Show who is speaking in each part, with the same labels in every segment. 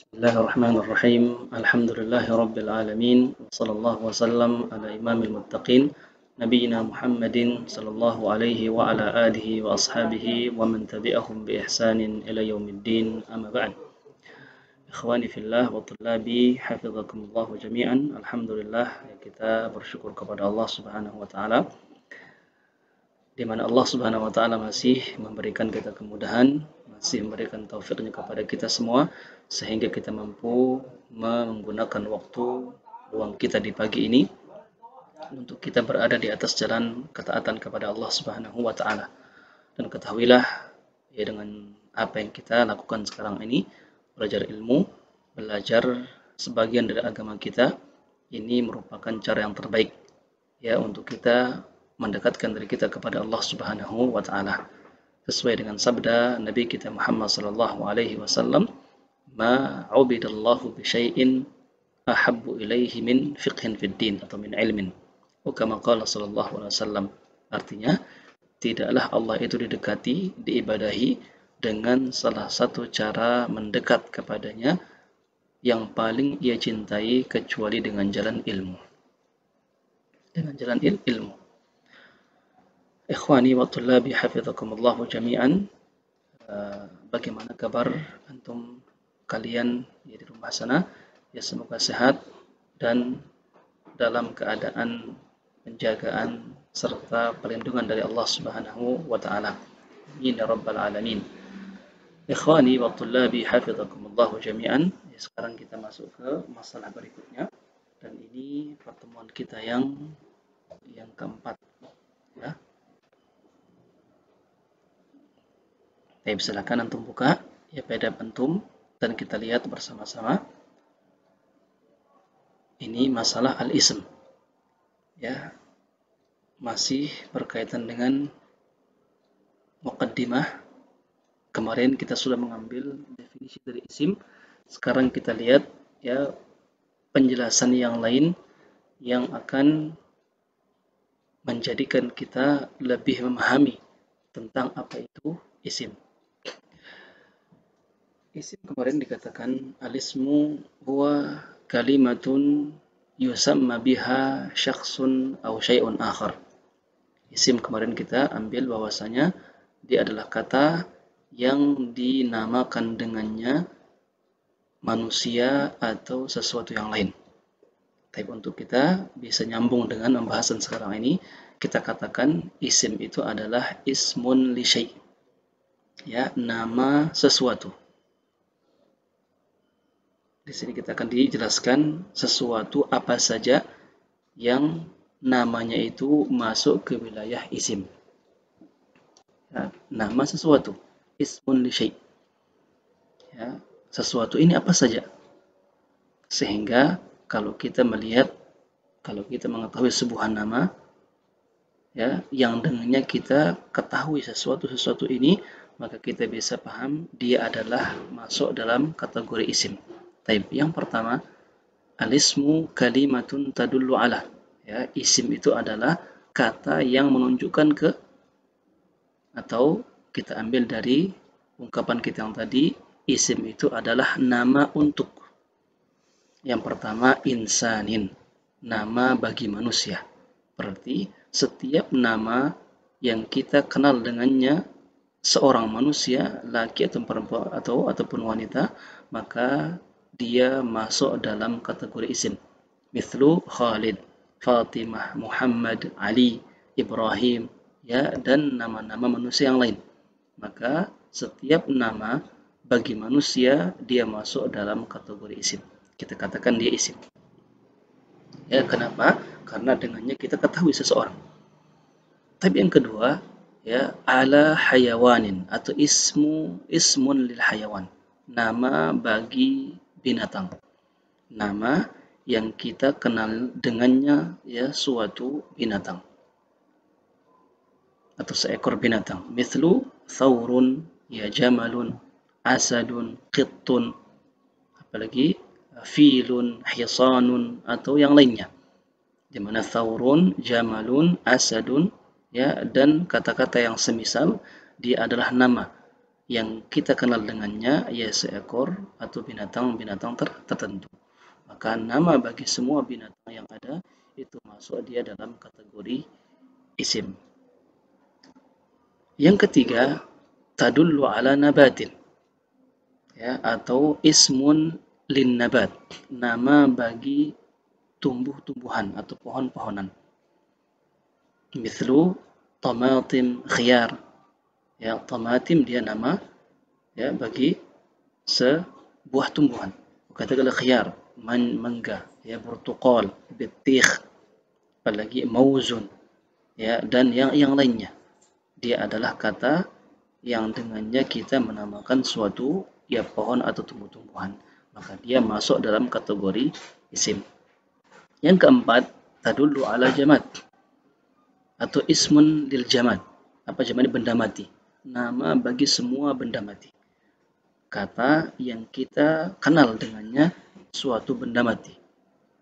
Speaker 1: بسم الله الرحمن الرحيم الحمد لله رب العالمين وصلى الله وسلم على إمام المتقين نبينا محمد صلى الله عليه وعلى آله وأصحابه ومن تبعهم بإحسان إلى يوم الدين أما بعد إخواني في الله وطلابي حفظكم الله جميعا الحمد لله kita bersyukur kepada Allah Subhanahu wa taala di mana Allah Subhanahu wa taala masih memberikan kita kemudahan, masih memberikan taufiknya kepada kita semua sehingga kita mampu menggunakan waktu luang kita di pagi ini untuk kita berada di atas jalan ketaatan kepada Allah Subhanahu wa taala. Dan ketahuilah ya dengan apa yang kita lakukan sekarang ini, belajar ilmu, belajar sebagian dari agama kita, ini merupakan cara yang terbaik ya untuk kita mendekatkan diri kita kepada Allah Subhanahu wa taala. Sesuai dengan sabda Nabi kita Muhammad sallallahu alaihi wasallam, "Ma 'ubidallahu bi syai'in ahabbu ilaihi min fiqhin fid din" atau min ilmin. Kama qala sallallahu alaihi wasallam. Artinya, tidaklah Allah itu didekati, diibadahi dengan salah satu cara mendekat kepadanya yang paling ia cintai kecuali dengan jalan ilmu. Dengan jalan ilmu. Ikhwani wa tullabi hafizakumullahu jami'an. Bagaimana kabar antum kalian di rumah sana? Ya semoga sehat dan dalam keadaan penjagaan serta perlindungan dari Allah Subhanahu wa taala. Amin ya rabbal alamin. Ikhwani wa tullabi hafizakumullahu jami'an. Sekarang kita masuk ke masalah berikutnya dan ini pertemuan kita yang keempat ya. Baik, silakan antum buka ya PDF antum dan kita lihat bersama-sama. Ini masalah al-ism. Ya. Masih berkaitan dengan muqaddimah. Kemarin kita sudah mengambil definisi dari isim. Sekarang kita lihat ya penjelasan yang lain yang akan menjadikan kita lebih memahami tentang apa itu isim. Isim kemarin dikatakan al-ismu huwa kalimatun yusamma biha syakhsun aw syai'un akhar. Isim kemarin kita ambil bahwasanya dia adalah kata yang dinamakan dengannya manusia atau sesuatu yang lain. Tapi untuk kita bisa nyambung dengan pembahasan sekarang ini, kita katakan isim itu adalah ismun li syai'. Ya, nama sesuatu. Di sini kita akan dijelaskan sesuatu apa saja yang namanya itu masuk ke wilayah isim. Ya, nama sesuatu, ismun li syai'. Ya, sesuatu ini apa saja? Sehingga kalau kita mengetahui sebuah nama, ya, yang dengannya kita ketahui sesuatu ini, maka kita bisa paham dia adalah masuk dalam kategori isim. Yang pertama, al-ismu kalimatun tadullu ala. Ya, isim itu adalah kata yang menunjukkan ke, atau kita ambil dari ungkapan kita yang tadi, isim itu adalah nama untuk. Yang pertama, insanin, nama bagi manusia. Berarti setiap nama yang kita kenal dengannya seorang manusia, laki atau perempuan ataupun wanita, maka dia masuk dalam kategori isim. Mithlu Khalid, Fatimah, Muhammad, Ali, Ibrahim, ya, dan nama-nama manusia yang lain. Maka setiap nama bagi manusia dia masuk dalam kategori isim. Kita katakan dia isim. Ya, kenapa? Karena dengannya kita ketahui seseorang. Tapi yang kedua, ya, ala hayawanin atau ismun lil hayawan. Nama bagi binatang. Nama yang kita kenal dengannya ya suatu binatang atau seekor binatang. Mithlu thawrun, ya jamalun, asadun, qittun, apalagi filun, hisanun atau yang lainnya. Di mana thawrun, jamalun, asadun, ya, dan kata-kata yang semisal dia adalah nama yang kita kenal dengannya ya seekor atau binatang-binatang tertentu. Maka nama bagi semua binatang yang ada itu masuk dia dalam kategori isim. Yang ketiga, tadullu ala nabatin, ya, atau ismun lin nabat, nama bagi tumbuh-tumbuhan atau pohon-pohonan. Mithlu tamatim khiyar, ya, tamatim dia nama ya bagi sebuah tumbuhan. Katakanlah khiyar, mangga, ya, burtuqal, bitikh, apalagi mauzun, ya, dan yang lainnya. Dia adalah kata yang dengannya kita menamakan suatu ya pohon atau tumbuh-tumbuhan. Maka dia masuk dalam kategori isim. Yang keempat, tadullu ala jamad atau ismun lil jamad. Apa jamad? Benda mati. Nama bagi semua benda mati. Kata yang kita kenal dengannya suatu benda mati.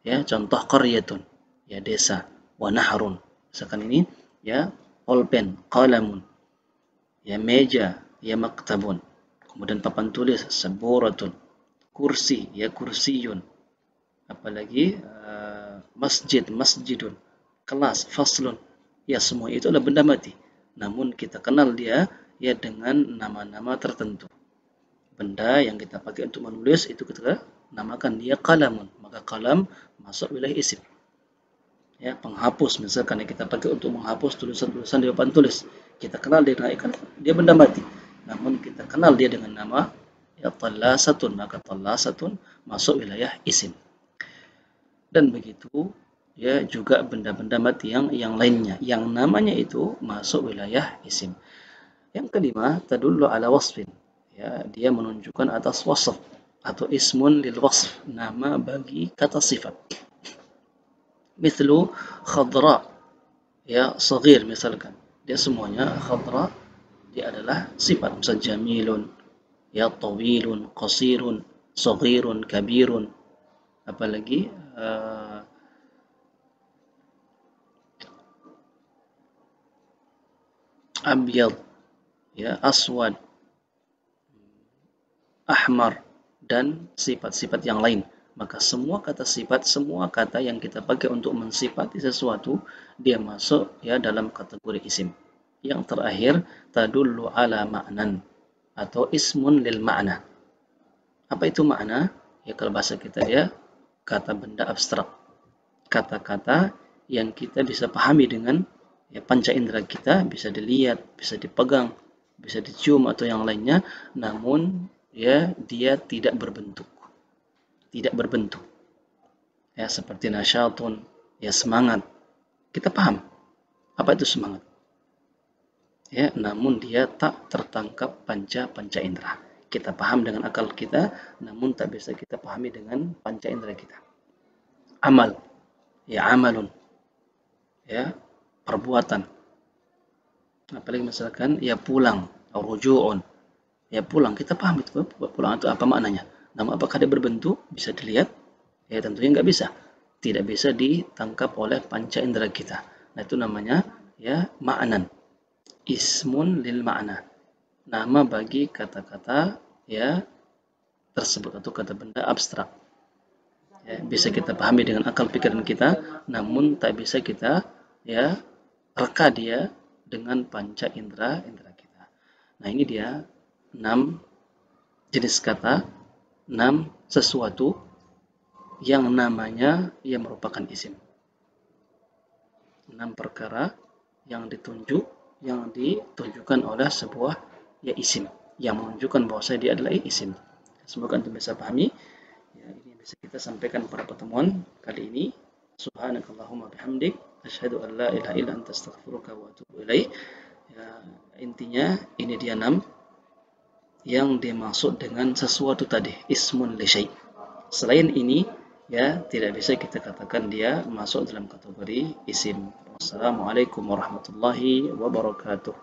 Speaker 1: Ya, contoh qaryatun, ya desa, wa nahrun. Misalkan ini ya pulpen, qalamun, ya meja, ya maktabun. Kemudian papan tulis, saburatun, kursi, ya kursiyun. Apalagi masjid, masjidun, kelas, faslun. Ya semua itu adalah benda mati. Namun kita kenal dia ya dengan nama-nama tertentu. Benda yang kita pakai untuk menulis itu kita namakan dia qalamun. Maka qalam masuk wilayah isim. Ya, penghapus misalkan yang kita pakai untuk menghapus tulisan-tulisan di papan tulis. Kita kenal dia benda mati. Namun kita kenal dia dengan nama ya tallasatun, maka tallasatun masuk wilayah isim. Dan begitu ya juga benda-benda mati yang lainnya yang namanya itu masuk wilayah isim. Yang kelima, tadullu ala wasfin. Ya, dia menunjukkan atas wasf atau ismun lil wasf, nama bagi kata sifat. Mithlu khadra, ya saghir misalkan. Dia semuanya khadra, dia adalah sifat. Misal jamilun, ya tawilun, qasirun, saghirun, kabirun. Apalagi abyad, ya aswad, ahmar, dan sifat-sifat yang lain. Maka semua kata sifat, semua kata yang kita pakai untuk mensifati sesuatu, dia masuk ya dalam kategori isim. Yang terakhir, tadullu ala ma'nan atau ismun lil ma'na. Apa itu makna? Ya kalau bahasa kita ya kata benda abstrak. Kata-kata yang kita bisa pahami dengan ya panca indera kita, bisa dilihat, bisa dipegang, bisa dicium atau yang lainnya, namun ya dia tidak berbentuk. Tidak berbentuk. Ya seperti nasyatun, ya semangat. Kita paham apa itu semangat. Ya, namun dia tak tertangkap panca indera. Kita paham dengan akal kita, namun tak bisa kita pahami dengan panca indera kita. Amal, ya amalun, ya perbuatan. Apalagi misalkan ya pulang, rujuun, ya pulang. Kita paham itu pulang itu apa maknanya. Namun apakah dia berbentuk? Bisa dilihat? Ya tentunya nggak bisa. Tidak bisa ditangkap oleh panca indera kita. Nah itu namanya ya ma'nan. Ismun lil ma'na. Nama bagi kata-kata ya tersebut atau kata benda abstrak. Ya, bisa kita pahami dengan akal pikiran kita, namun tak bisa kita ya reka dia dengan panca indera kita. Nah ini dia 6 jenis kata, 6 sesuatu yang namanya ia merupakan isim. 6 perkara yang ditunjukkan oleh sebuah ya isim yang menunjukkan bahwa dia adalah isim. Semoga Anda bisa pahami. Ya, ini yang bisa kita sampaikan pada pertemuan kali ini. Subhanakallahumma bihamdik asyhadu an la ilaha illa anta astaghfiruka wa atubu ilaik. Ya, intinya ini dia 6 yang dimaksud dengan sesuatu tadi, ismun li syai'. Selain ini ya tidak bisa kita katakan dia masuk dalam kategori isim. Wassalamualaikum warahmatullahi wabarakatuh.